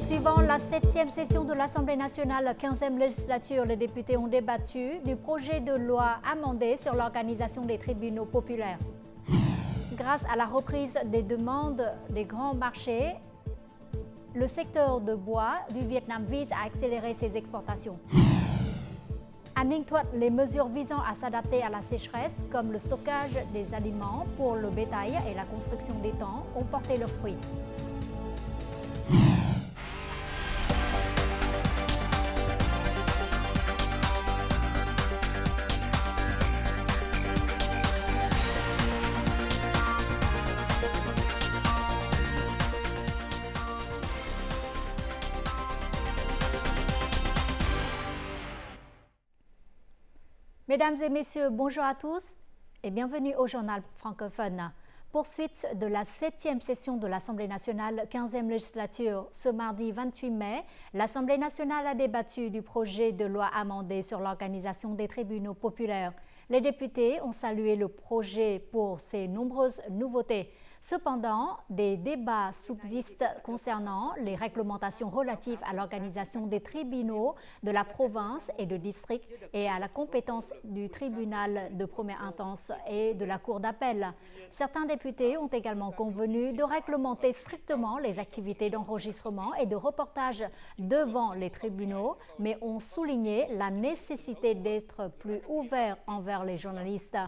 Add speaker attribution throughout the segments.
Speaker 1: Suivant la 7e session de l'Assemblée nationale, 15e législature, les députés ont débattu du projet de loi amendé sur l'organisation des tribunaux populaires. Grâce à la reprise des demandes des grands marchés, le secteur de bois du Vietnam vise à accélérer ses exportations. À Ninh Thuận, les mesures visant à s'adapter à la sécheresse, comme le stockage des aliments pour le bétail et la construction d'étangs, ont porté leurs fruits. Mesdames et messieurs, bonjour à tous et bienvenue au journal francophone. Poursuite de la 7e session de l'Assemblée nationale, 15e législature. Ce mardi 28 mai, l'Assemblée nationale a débattu du projet de loi amendé sur l'organisation des tribunaux populaires. Les députés ont salué le projet pour ses nombreuses nouveautés. Cependant, des débats subsistent concernant les réglementations relatives à l'organisation des tribunaux de la province et de district et à la compétence du tribunal de première instance et de la cour d'appel. Certains députés ont également convenu de réglementer strictement les activités d'enregistrement et de reportage devant les tribunaux, mais ont souligné la nécessité d'être plus ouverts envers les journalistes.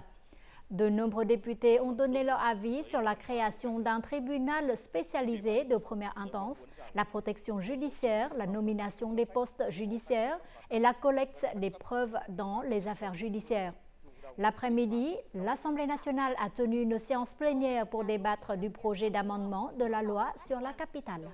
Speaker 1: De nombreux députés ont donné leur avis sur la création d'un tribunal spécialisé de première instance, la protection judiciaire, la nomination des postes judiciaires et la collecte des preuves dans les affaires judiciaires. L'après-midi, l'Assemblée nationale a tenu une séance plénière pour débattre du projet d'amendement de la loi sur la capitale.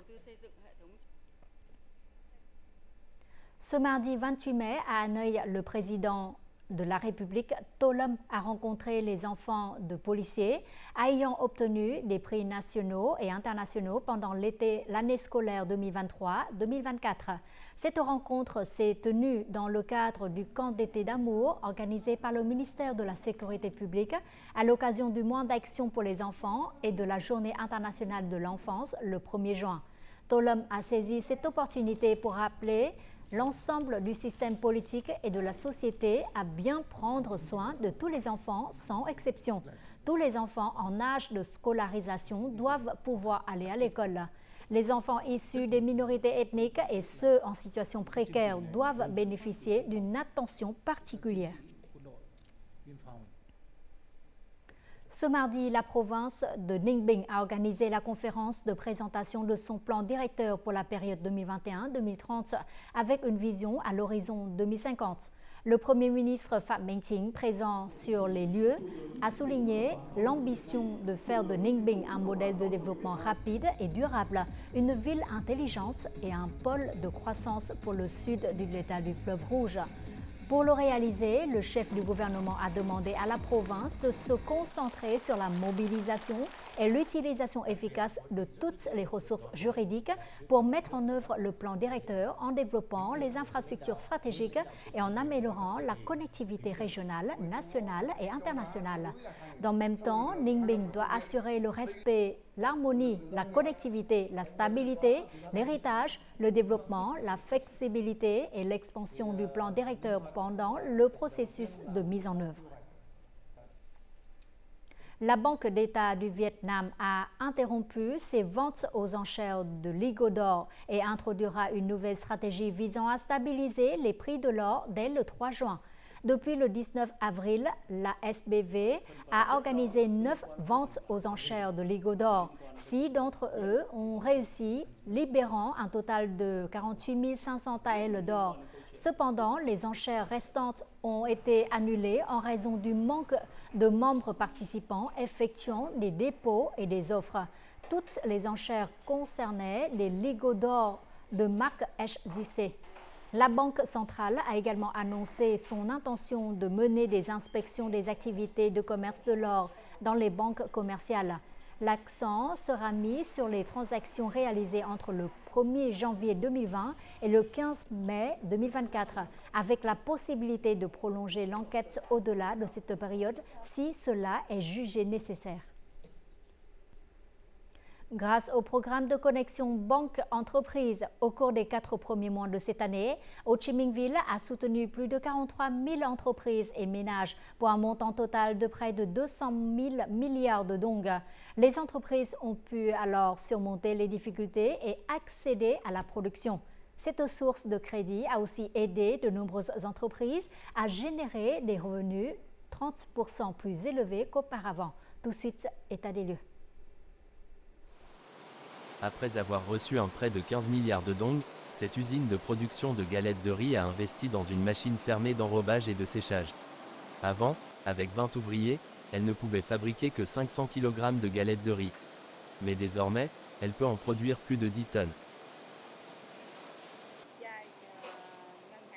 Speaker 1: Ce mardi 28 mai, à Hanoï, le président de la République, Tô Lâm, a rencontré les enfants de policiers ayant obtenu des prix nationaux et internationaux pendant l'année scolaire 2023-2024. Cette rencontre s'est tenue dans le cadre du camp d'été d'amour organisé par le ministère de la Sécurité publique à l'occasion du mois d'action pour les enfants et de la Journée internationale de l'enfance le 1er juin. Tô Lâm a saisi cette opportunité pour rappeler l'ensemble du système politique et de la société à bien prendre soin de tous les enfants sans exception. Tous les enfants en âge de scolarisation doivent pouvoir aller à l'école. Les enfants issus des minorités ethniques et ceux en situation précaire doivent bénéficier d'une attention particulière. Ce mardi, la province de Ninh Bình a organisé la conférence de présentation de son plan directeur pour la période 2021-2030 avec une vision à l'horizon 2050. Le Premier ministre Phạm Minh Chính, présent sur les lieux, a souligné l'ambition de faire de Ninh Bình un modèle de développement rapide et durable, une ville intelligente et un pôle de croissance pour le sud du delta du fleuve Rouge. Pour le réaliser, le chef du gouvernement a demandé à la province de se concentrer sur la mobilisation et l'utilisation efficace de toutes les ressources juridiques pour mettre en œuvre le plan directeur en développant les infrastructures stratégiques et en améliorant la connectivité régionale, nationale et internationale. Dans le même temps, Ninh Bình doit assurer le respect, l'harmonie, la connectivité, la stabilité, l'héritage, le développement, la flexibilité et l'expansion du plan directeur pendant le processus de mise en œuvre. La Banque d'État du Vietnam a interrompu ses ventes aux enchères de lingots d'or et introduira une nouvelle stratégie visant à stabiliser les prix de l'or dès le 3 juin. Depuis le 19 avril, la SBV a organisé 9 ventes aux enchères de lingots d'or. 6 d'entre eux ont réussi, libérant un total de 48 500 taels d'or. Cependant, les enchères restantes ont été annulées en raison du manque de membres participants effectuant des dépôts et des offres. Toutes les enchères concernaient des lingots d'or de marque HJC. La Banque centrale a également annoncé son intention de mener des inspections des activités de commerce de l'or dans les banques commerciales. L'accent sera mis sur les transactions réalisées entre le 1er janvier 2020 et le 15 mai 2024, avec la possibilité de prolonger l'enquête au-delà de cette période si cela est jugé nécessaire. Grâce au programme de connexion banque-entreprise au cours des 4 premiers mois de cette année, Ho Chi Minh Ville a soutenu plus de 43 000 entreprises et ménages pour un montant total de près de 200 000 milliards de dong. Les entreprises ont pu alors surmonter les difficultés et accéder à la production. Cette source de crédit a aussi aidé de nombreuses entreprises à générer des revenus 30% plus élevés qu'auparavant. Tout de suite, état des lieux.
Speaker 2: Après avoir reçu un prêt de 15 milliards de dong, cette usine de production de galettes de riz a investi dans une machine fermée d'enrobage et de séchage. Avant, avec 20 ouvriers, elle ne pouvait fabriquer que 500 kg de galettes de riz. Mais désormais, elle peut en produire plus de 10 tonnes.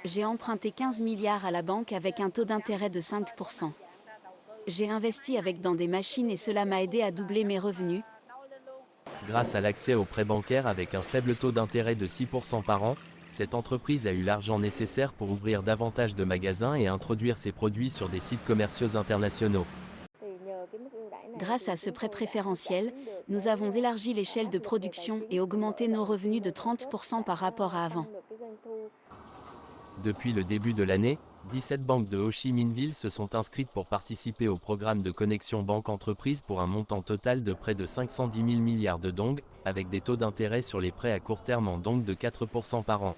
Speaker 3: J'ai emprunté 15 milliards à la banque avec un taux d'intérêt de 5%. J'ai investi dans des machines et cela m'a aidé à doubler mes revenus.
Speaker 2: Grâce à l'accès aux prêts bancaires avec un faible taux d'intérêt de 6% par an, cette entreprise a eu l'argent nécessaire pour ouvrir davantage de magasins et introduire ses produits sur des sites commerciaux internationaux.
Speaker 3: Grâce à ce prêt préférentiel, nous avons élargi l'échelle de production et augmenté nos revenus de 30% par rapport à avant.
Speaker 2: Depuis le début de l'année, 17 banques de Ho Chi Minh Ville se sont inscrites pour participer au programme de connexion banque-entreprise pour un montant total de près de 510 000 milliards de dong, avec des taux d'intérêt sur les prêts à court terme en dong de 4% par an.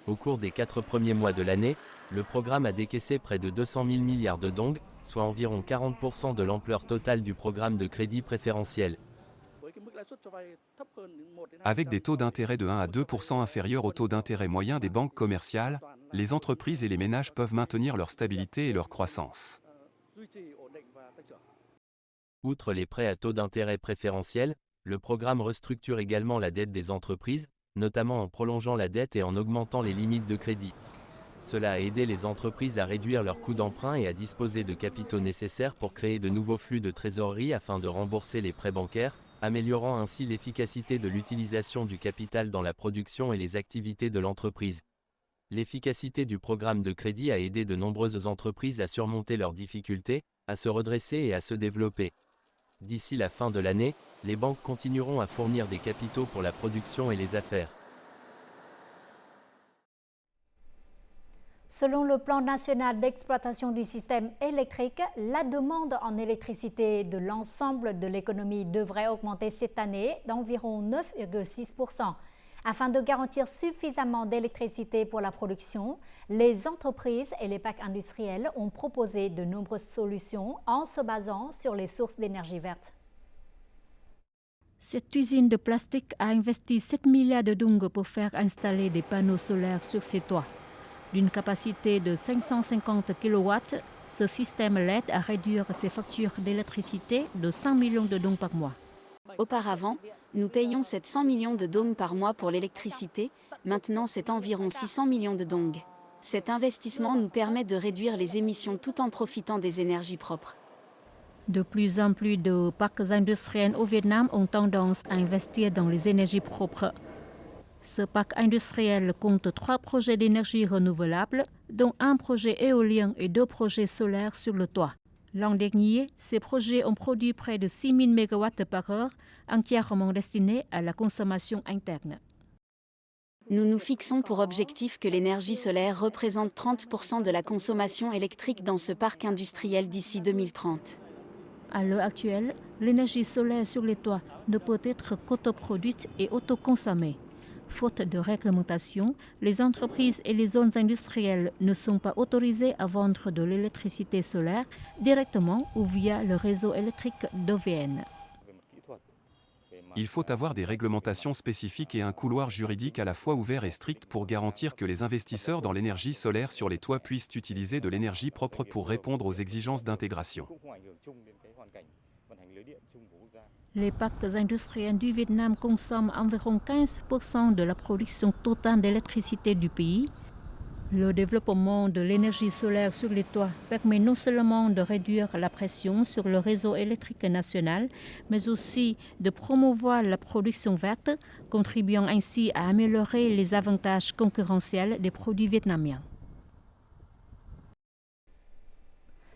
Speaker 2: Au cours des 4 premiers mois de l'année, le programme a décaissé près de 200 000 milliards de dong, soit environ 40% de l'ampleur totale du programme de crédit préférentiel.
Speaker 4: Avec des taux d'intérêt de 1 à 2% inférieurs au taux d'intérêt moyen des banques commerciales, les entreprises et les ménages peuvent maintenir leur stabilité et leur croissance.
Speaker 2: Outre les prêts à taux d'intérêt préférentiel, le programme restructure également la dette des entreprises, notamment en prolongeant la dette et en augmentant les limites de crédit. Cela a aidé les entreprises à réduire leurs coûts d'emprunt et à disposer de capitaux nécessaires pour créer de nouveaux flux de trésorerie afin de rembourser les prêts bancaires, améliorant ainsi l'efficacité de l'utilisation du capital dans la production et les activités de l'entreprise. L'efficacité du programme de crédit a aidé de nombreuses entreprises à surmonter leurs difficultés, à se redresser et à se développer. D'ici la fin de l'année, les banques continueront à fournir des capitaux pour la production et les affaires.
Speaker 1: Selon le plan national d'exploitation du système électrique, la demande en électricité de l'ensemble de l'économie devrait augmenter cette année d'environ 9,6%. Afin de garantir suffisamment d'électricité pour la production, les entreprises et les parcs industriels ont proposé de nombreuses solutions en se basant sur les sources d'énergie verte.
Speaker 5: Cette usine de plastique a investi 7 milliards de dong pour faire installer des panneaux solaires sur ses toits. D'une capacité de 550 kW, ce système l'aide à réduire ses factures d'électricité de 100 millions de dong par mois.
Speaker 3: Auparavant, nous payions 700 millions de dong par mois pour l'électricité, maintenant c'est environ 600 millions de dong. Cet investissement nous permet de réduire les émissions tout en profitant des énergies propres.
Speaker 5: De plus en plus de parcs industriels au Vietnam ont tendance à investir dans les énergies propres. Ce parc industriel compte 3 projets d'énergie renouvelable, dont un projet éolien et 2 projets solaires sur le toit. L'an dernier, ces projets ont produit près de 6 000 MW par heure, entièrement destinés à la consommation interne.
Speaker 3: Nous nous fixons pour objectif que l'énergie solaire représente 30% de la consommation électrique dans ce parc industriel d'ici 2030.
Speaker 5: À l'heure actuelle, l'énergie solaire sur les toits ne peut être qu'autoproduite et autoconsommée. Faute de réglementation, les entreprises et les zones industrielles ne sont pas autorisées à vendre de l'électricité solaire directement ou via le réseau électrique d'OVN.
Speaker 4: Il faut avoir des réglementations spécifiques et un couloir juridique à la fois ouvert et strict pour garantir que les investisseurs dans l'énergie solaire sur les toits puissent utiliser de l'énergie propre pour répondre aux exigences d'intégration.
Speaker 5: Les parcs industriels du Vietnam consomment environ 15% de la production totale d'électricité du pays. Le développement de l'énergie solaire sur les toits permet non seulement de réduire la pression sur le réseau électrique national, mais aussi de promouvoir la production verte, contribuant ainsi à améliorer les avantages concurrentiels des produits vietnamiens.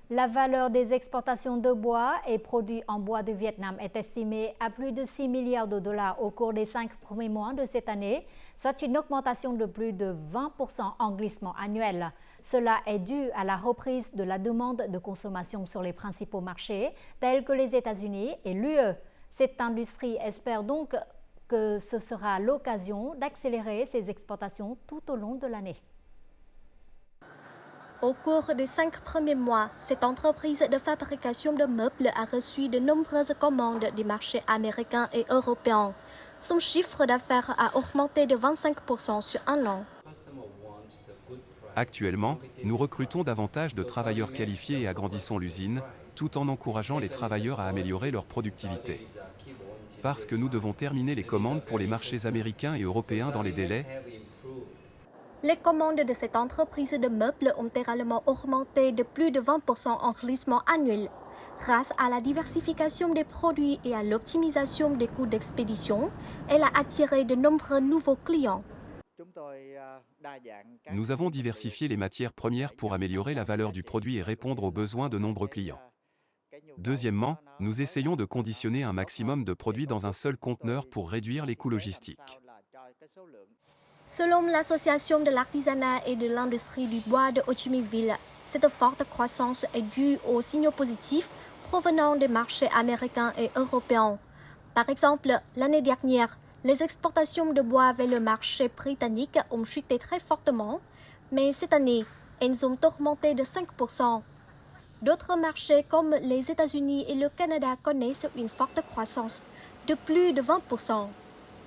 Speaker 1: La valeur des exportations de bois et produits en bois du Vietnam est estimée à plus de 6 milliards de dollars au cours des 5 premiers mois de cette année, soit une augmentation de plus de 20% en glissement annuel. Cela est dû à la reprise de la demande de consommation sur les principaux marchés, tels que les États-Unis et l'UE. Cette industrie espère donc que ce sera l'occasion d'accélérer ses exportations tout au long de l'année.
Speaker 6: Au cours des 5 premiers mois, cette entreprise de fabrication de meubles a reçu de nombreuses commandes des marchés américains et européens. Son chiffre d'affaires a augmenté de 25% sur un an.
Speaker 4: Actuellement, nous recrutons davantage de travailleurs qualifiés et agrandissons l'usine, tout en encourageant les travailleurs à améliorer leur productivité. Parce que nous devons terminer les commandes pour les marchés américains et européens dans les délais.
Speaker 6: Les commandes de cette entreprise de meubles ont également augmenté de plus de 20% en glissement annuel. Grâce à la diversification des produits et à l'optimisation des coûts d'expédition, elle a attiré de nombreux nouveaux clients.
Speaker 4: Nous avons diversifié les matières premières pour améliorer la valeur du produit et répondre aux besoins de nombreux clients. Deuxièmement, nous essayons de conditionner un maximum de produits dans un seul conteneur pour réduire les coûts logistiques.
Speaker 6: Selon l'Association de l'artisanat et de l'industrie du bois de Ho Chi Minh Ville, cette forte croissance est due aux signaux positifs provenant des marchés américains et européens. Par exemple, l'année dernière, les exportations de bois vers le marché britannique ont chuté très fortement, mais cette année, elles ont augmenté de 5%. D'autres marchés comme les États-Unis et le Canada connaissent une forte croissance de plus de 20%.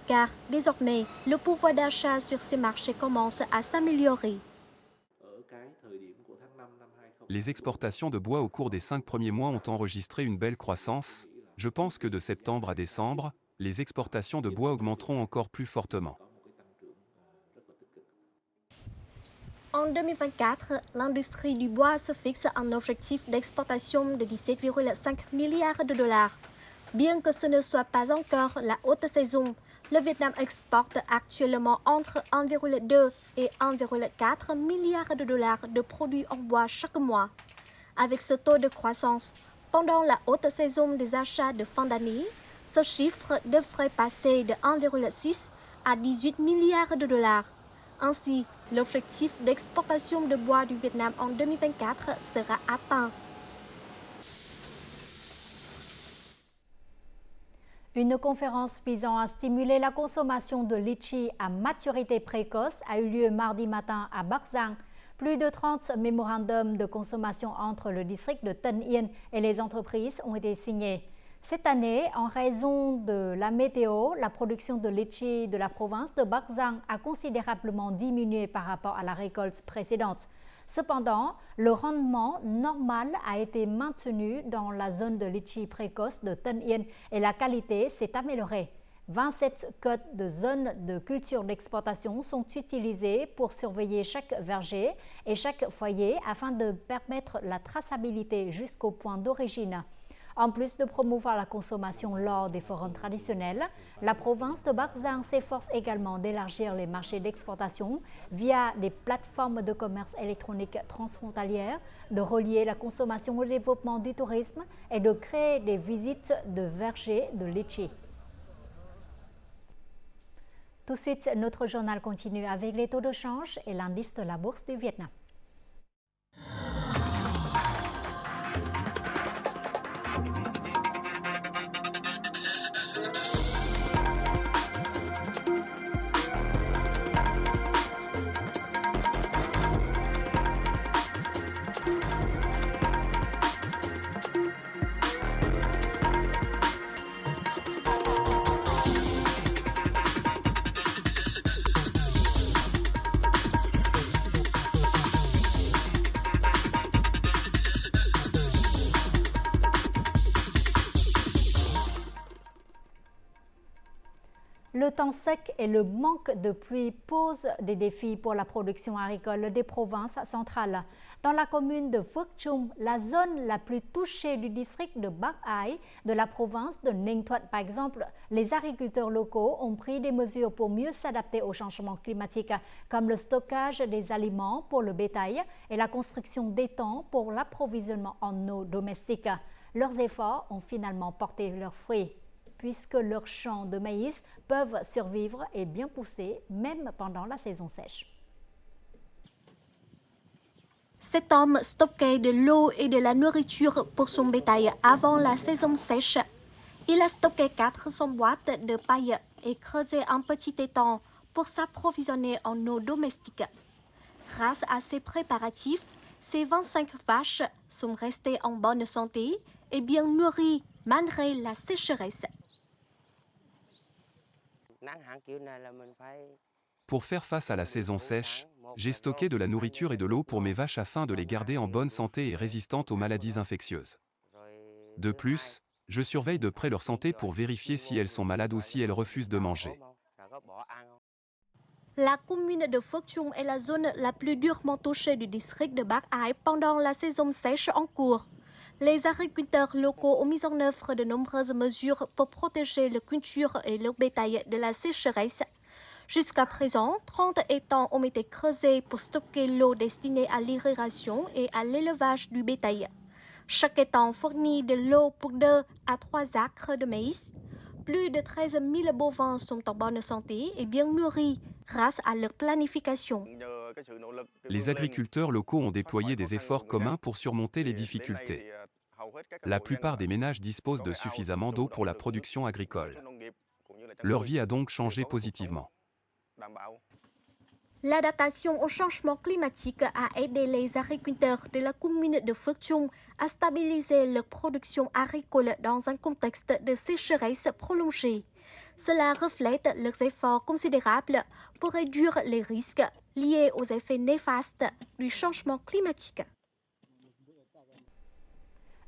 Speaker 6: Car désormais, le pouvoir d'achat sur ces marchés commence à s'améliorer.
Speaker 4: Les exportations de bois au cours des 5 premiers mois ont enregistré une belle croissance. Je pense que de septembre à décembre, les exportations de bois augmenteront encore plus fortement.
Speaker 6: En 2024, l'industrie du bois se fixe un objectif d'exportation de 17,5 milliards de dollars. Bien que ce ne soit pas encore la haute saison, le Vietnam exporte actuellement entre 1,2 et 1,4 milliards de dollars de produits en bois chaque mois. Avec ce taux de croissance, pendant la haute saison des achats de fin d'année, ce chiffre devrait passer de 1,6 à 18 milliards de dollars. Ainsi, l'objectif d'exportation de bois du Vietnam en 2024 sera atteint.
Speaker 1: Une conférence visant à stimuler la consommation de litchi à maturité précoce a eu lieu mardi matin à Bắc Giang. Plus de 30 mémorandums de consommation entre le district de Tân Yên et les entreprises ont été signés. Cette année, en raison de la météo, la production de litchi de la province de Bắc Giang a considérablement diminué par rapport à la récolte précédente. Cependant, le rendement normal a été maintenu dans la zone de litchi précoce de Tân Yên et la qualité s'est améliorée. 27 codes de zones de culture d'exportation sont utilisés pour surveiller chaque verger et chaque foyer afin de permettre la traçabilité jusqu'au point d'origine. En plus de promouvoir la consommation lors des forums traditionnels, la province de Bắc Giang s'efforce également d'élargir les marchés d'exportation via des plateformes de commerce électronique transfrontalières, de relier la consommation au développement du tourisme et de créer des visites de vergers de litchi. Tout de suite, notre journal continue avec les taux de change et l'indice de la bourse du Vietnam. Le temps sec et le manque de pluie posent des défis pour la production agricole des provinces centrales. Dans la commune de Phước Trung, la zone la plus touchée du district de Bắc Ái de la province de Ninh Thuận, par exemple, les agriculteurs locaux ont pris des mesures pour mieux s'adapter au changement climatique, comme le stockage des aliments pour le bétail et la construction d'étangs pour l'approvisionnement en eau domestique. Leurs efforts ont finalement porté leurs fruits, puisque leurs champs de maïs peuvent survivre et bien pousser, même pendant la saison sèche.
Speaker 6: Cet homme stockait de l'eau et de la nourriture pour son bétail avant la saison sèche. Il a stocké 400 boîtes de paille et creusé un petit étang pour s'approvisionner en eau domestique. Grâce à ces préparatifs, ces 25 vaches sont restées en bonne santé et bien nourries malgré la sécheresse.
Speaker 4: Pour faire face à la saison sèche, j'ai stocké de la nourriture et de l'eau pour mes vaches afin de les garder en bonne santé et résistantes aux maladies infectieuses. De plus, je surveille de près leur santé pour vérifier si elles sont malades ou si elles refusent de manger.
Speaker 6: La commune de Phước Trung est la zone la plus durement touchée du district de Bắc Ái pendant la saison sèche en cours. Les agriculteurs locaux ont mis en œuvre de nombreuses mesures pour protéger leurs cultures et leur bétail de la sécheresse. Jusqu'à présent, 30 étangs ont été creusés pour stocker l'eau destinée à l'irrigation et à l'élevage du bétail. Chaque étang fournit de l'eau pour 2 à 3 acres de maïs. Plus de 13 000 bovins sont en bonne santé et bien nourris grâce à leur planification.
Speaker 4: Les agriculteurs locaux ont déployé des efforts communs pour surmonter les difficultés. La plupart des ménages disposent de suffisamment d'eau pour la production agricole. Leur vie a donc changé positivement.
Speaker 6: L'adaptation au changement climatique a aidé les agriculteurs de la commune de Phước Trung à stabiliser leur production agricole dans un contexte de sécheresse prolongée. Cela reflète leurs efforts considérables pour réduire les risques liés aux effets néfastes du changement climatique.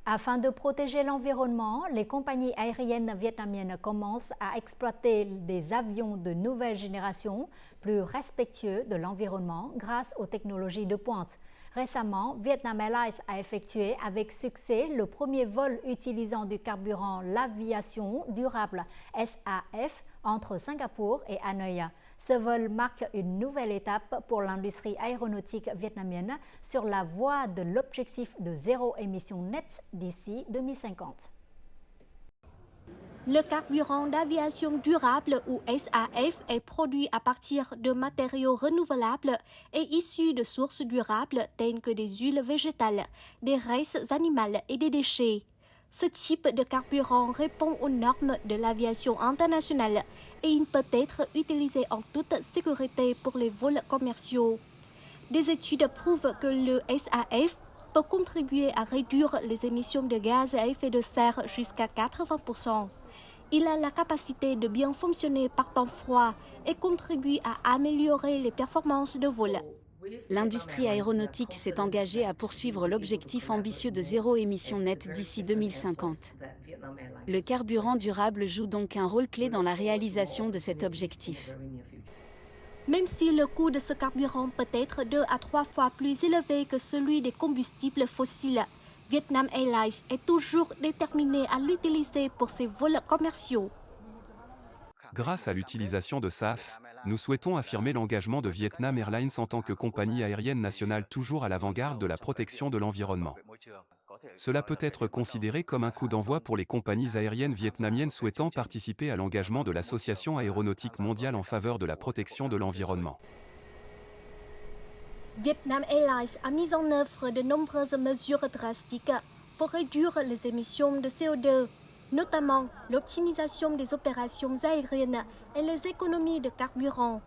Speaker 1: Afin de protéger l'environnement, les compagnies aériennes vietnamiennes commencent à exploiter des avions de nouvelle génération plus respectueux de l'environnement grâce aux technologies de pointe. Récemment, Vietnam Airlines a effectué avec succès le premier vol utilisant du carburant l'aviation durable SAF entre Singapour et Hanoï. Ce vol marque une nouvelle étape pour l'industrie aéronautique vietnamienne sur la voie de l'objectif de zéro émission nette d'ici 2050.
Speaker 6: Le carburant d'aviation durable ou SAF est produit à partir de matériaux renouvelables et issus de sources durables telles que des huiles végétales, des restes animales et des déchets. Ce type de carburant répond aux normes de l'aviation internationale et il peut être utilisé en toute sécurité pour les vols commerciaux. Des études prouvent que le SAF peut contribuer à réduire les émissions de gaz à effet de serre jusqu'à 80%. Il a la capacité de bien fonctionner par temps froid et contribue à améliorer les performances de vol.
Speaker 3: L'industrie aéronautique s'est engagée à poursuivre l'objectif ambitieux de zéro émission nette d'ici 2050. Le carburant durable joue donc un rôle clé dans la réalisation de cet objectif.
Speaker 6: Même si le coût de ce carburant peut être 2 à 3 fois plus élevé que celui des combustibles fossiles, Vietnam Airlines est toujours déterminé à l'utiliser pour ses vols commerciaux.
Speaker 4: Grâce à l'utilisation de SAF, nous souhaitons affirmer l'engagement de Vietnam Airlines en tant que compagnie aérienne nationale toujours à l'avant-garde de la protection de l'environnement. Cela peut être considéré comme un coup d'envoi pour les compagnies aériennes vietnamiennes souhaitant participer à l'engagement de l'Association aéronautique mondiale en faveur de la protection de l'environnement.
Speaker 6: Vietnam Airlines a mis en œuvre de nombreuses mesures drastiques pour réduire les émissions de CO2, notamment l'optimisation des opérations aériennes et les économies de carburant.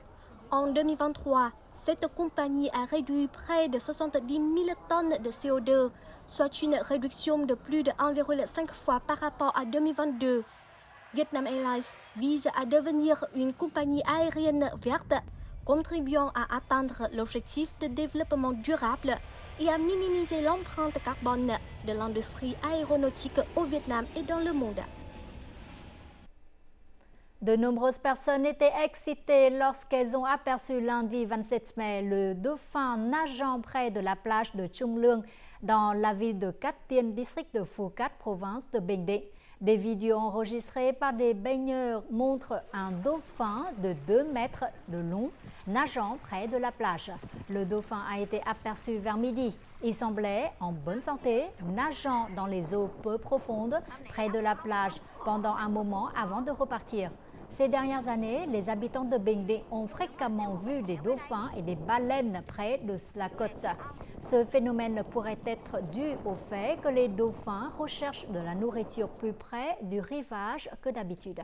Speaker 6: En 2023, cette compagnie a réduit près de 70 000 tonnes de CO2, soit une réduction de plus de 1,5 fois par rapport à 2022. Vietnam Airlines vise à devenir une compagnie aérienne verte, contribuant à atteindre l'objectif de développement durable et à minimiser l'empreinte carbone de l'industrie aéronautique au Vietnam et dans le monde.
Speaker 1: De nombreuses personnes étaient excitées lorsqu'elles ont aperçu lundi 27 mai le dauphin nageant près de la plage de Trung Lương dans la ville de Cát Tiên, district de Phú Cát, province de Bình Định. Des vidéos enregistrées par des baigneurs montrent un dauphin de 2 mètres de long nageant près de la plage. Le dauphin a été aperçu vers midi. Il semblait en bonne santé, nageant dans les eaux peu profondes près de la plage pendant un moment avant de repartir. Ces dernières années, les habitants de Bình Định ont fréquemment vu des dauphins et des baleines près de la côte. Ce phénomène pourrait être dû au fait que les dauphins recherchent de la nourriture plus près du rivage que d'habitude.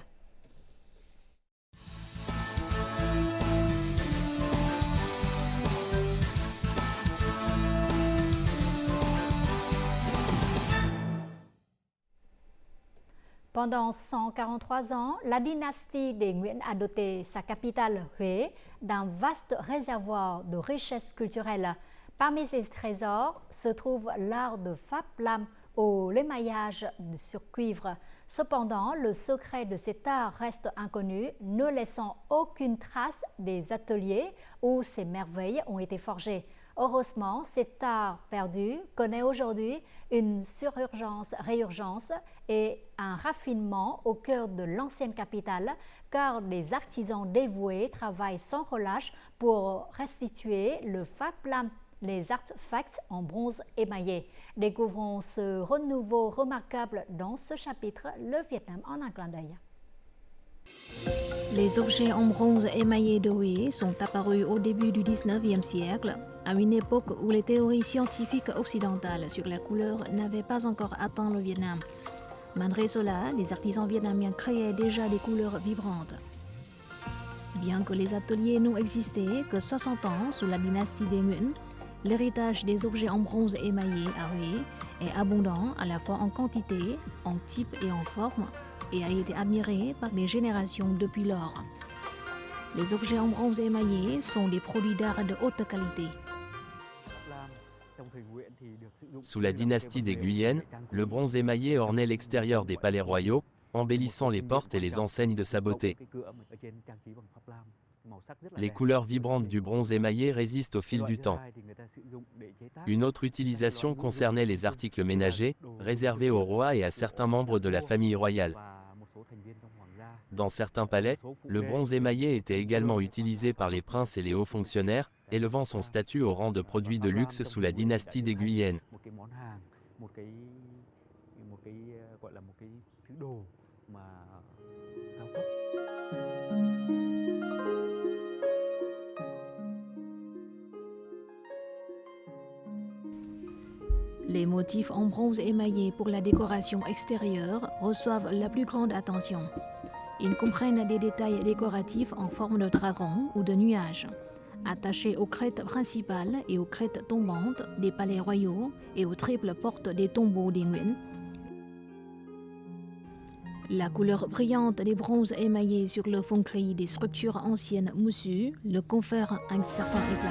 Speaker 1: Pendant 143 ans, la dynastie des Nguyễn a doté sa capitale Huế d'un vaste réservoir de richesses culturelles. Parmi ces trésors se trouve l'art de Pháp Lam ou l'émaillage sur cuivre. Cependant, le secret de cet art reste inconnu, ne laissant aucune trace des ateliers où ces merveilles ont été forgées. Heureusement, cet art perdu connaît aujourd'hui une réurgence et un raffinement au cœur de l'ancienne capitale, car les artisans dévoués travaillent sans relâche pour restituer le Pháp Lam, les artefacts en bronze émaillé. Découvrons ce renouveau remarquable dans ce chapitre, le Vietnam en un clin d'œil.
Speaker 7: Les objets en bronze émaillé de Huế sont apparus au début du 19e siècle, à une époque où les théories scientifiques occidentales sur la couleur n'avaient pas encore atteint le Vietnam. Malgré cela, les artisans vietnamiens créaient déjà des couleurs vibrantes. Bien que les ateliers n'ont existé que 60 ans sous la dynastie des Nguyễn, l'héritage des objets en bronze émaillé à Huế est abondant à la fois en quantité, en type et en forme, et a été admiré par des générations depuis lors. Les objets en bronze émaillé sont des produits d'art de haute qualité.
Speaker 2: Sous la dynastie des Nguyen, le bronze émaillé ornait l'extérieur des palais royaux, embellissant les portes et les enseignes de sa beauté. Les couleurs vibrantes du bronze émaillé résistent au fil du temps. Une autre utilisation concernait les articles ménagers, réservés au roi et à certains membres de la famille royale. Dans certains palais, le bronze émaillé était également utilisé par les princes et les hauts fonctionnaires, élevant son statut au rang de produit de luxe sous la dynastie des Nguyen.
Speaker 7: Les motifs en bronze émaillé pour la décoration extérieure reçoivent la plus grande attention. Ils comprennent des détails décoratifs en forme de dragon ou de nuage, attachés aux crêtes principales et aux crêtes tombantes des palais royaux et aux triples portes des tombeaux des Nguyễn. La couleur brillante des bronzes émaillés sur le fond gris des structures anciennes moussues le confère un certain éclat.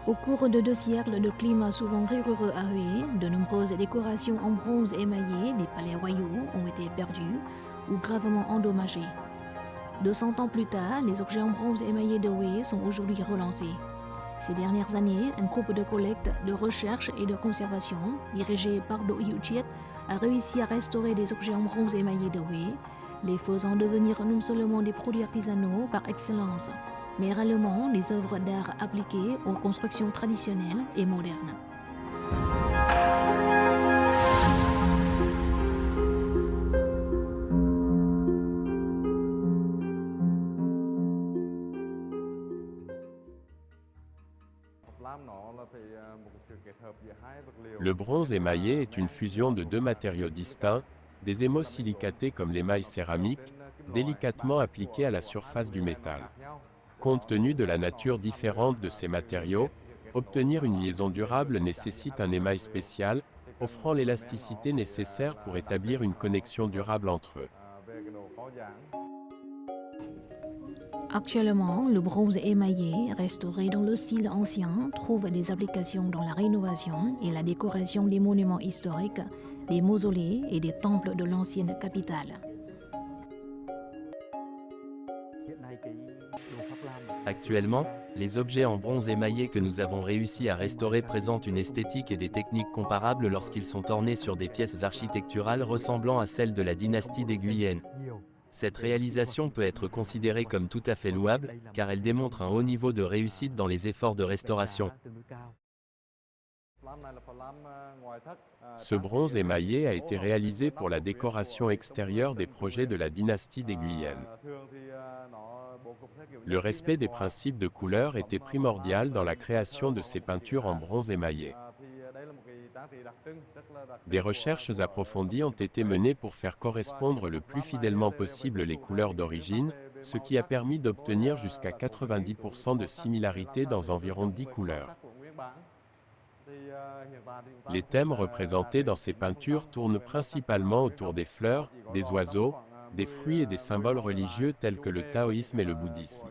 Speaker 7: Au cours de 2 siècles de climat souvent rigoureux à Huế, de nombreuses décorations en bronze émaillé des palais royaux ont été perdues ou gravement endommagées. 200 ans plus tard, les objets en bronze émaillé de Huế sont aujourd'hui relancés. Ces dernières années, un groupe de collecte, de recherche et de conservation, dirigé par Do Hữu Triết, a réussi à restaurer des objets en bronze émaillé de Huế, les faisant devenir non seulement des produits artisanaux par excellence, mais également des œuvres d'art appliquées aux constructions traditionnelles et modernes.
Speaker 8: Le bronze émaillé est une fusion de 2 matériaux distincts, des émaux silicatés comme l'émail céramique, délicatement appliqués à la surface du métal. Compte tenu de la nature différente de ces matériaux, obtenir une liaison durable nécessite un émail spécial, offrant l'élasticité nécessaire pour établir une connexion durable entre eux.
Speaker 7: Actuellement, le bronze émaillé, restauré dans le style ancien, trouve des applications dans la rénovation et la décoration des monuments historiques, des mausolées et des temples de l'ancienne capitale.
Speaker 2: Actuellement, les objets en bronze émaillé que nous avons réussi à restaurer présentent une esthétique et des techniques comparables lorsqu'ils sont ornés sur des pièces architecturales ressemblant à celles de la dynastie des Guyennes. Cette réalisation peut être considérée comme tout à fait louable, car elle démontre un haut niveau de réussite dans les efforts de restauration.
Speaker 8: Ce bronze émaillé a été réalisé pour la décoration extérieure des projets de la dynastie des Guyennes. Le respect des principes de couleur était primordial dans la création de ces peintures en bronze émaillé. Des recherches approfondies ont été menées pour faire correspondre le plus fidèlement possible les couleurs d'origine, ce qui a permis d'obtenir jusqu'à 90% de similarité dans environ 10 couleurs. Les thèmes représentés dans ces peintures tournent principalement autour des fleurs, des oiseaux, des fruits et des symboles religieux tels que le taoïsme et le bouddhisme.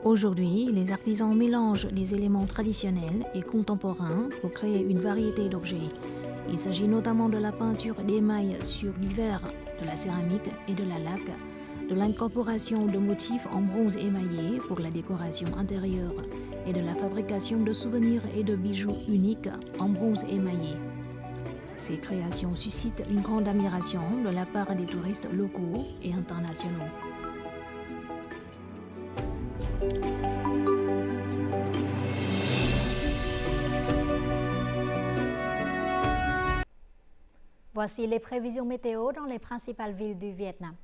Speaker 7: Aujourd'hui, les artisans mélangent les éléments traditionnels et contemporains pour créer une variété d'objets. Il s'agit notamment de la peinture d'émail sur du verre, de la céramique et de la laque, de l'incorporation de motifs en bronze émaillé pour la décoration intérieure et de la fabrication de souvenirs et de bijoux uniques en bronze émaillé. Ces créations suscitent une grande admiration de la part des touristes locaux et internationaux.
Speaker 1: Voici les prévisions météo dans les principales villes du Vietnam.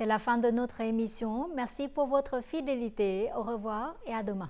Speaker 1: C'est la fin de notre émission. Merci pour votre fidélité. Au revoir et à demain.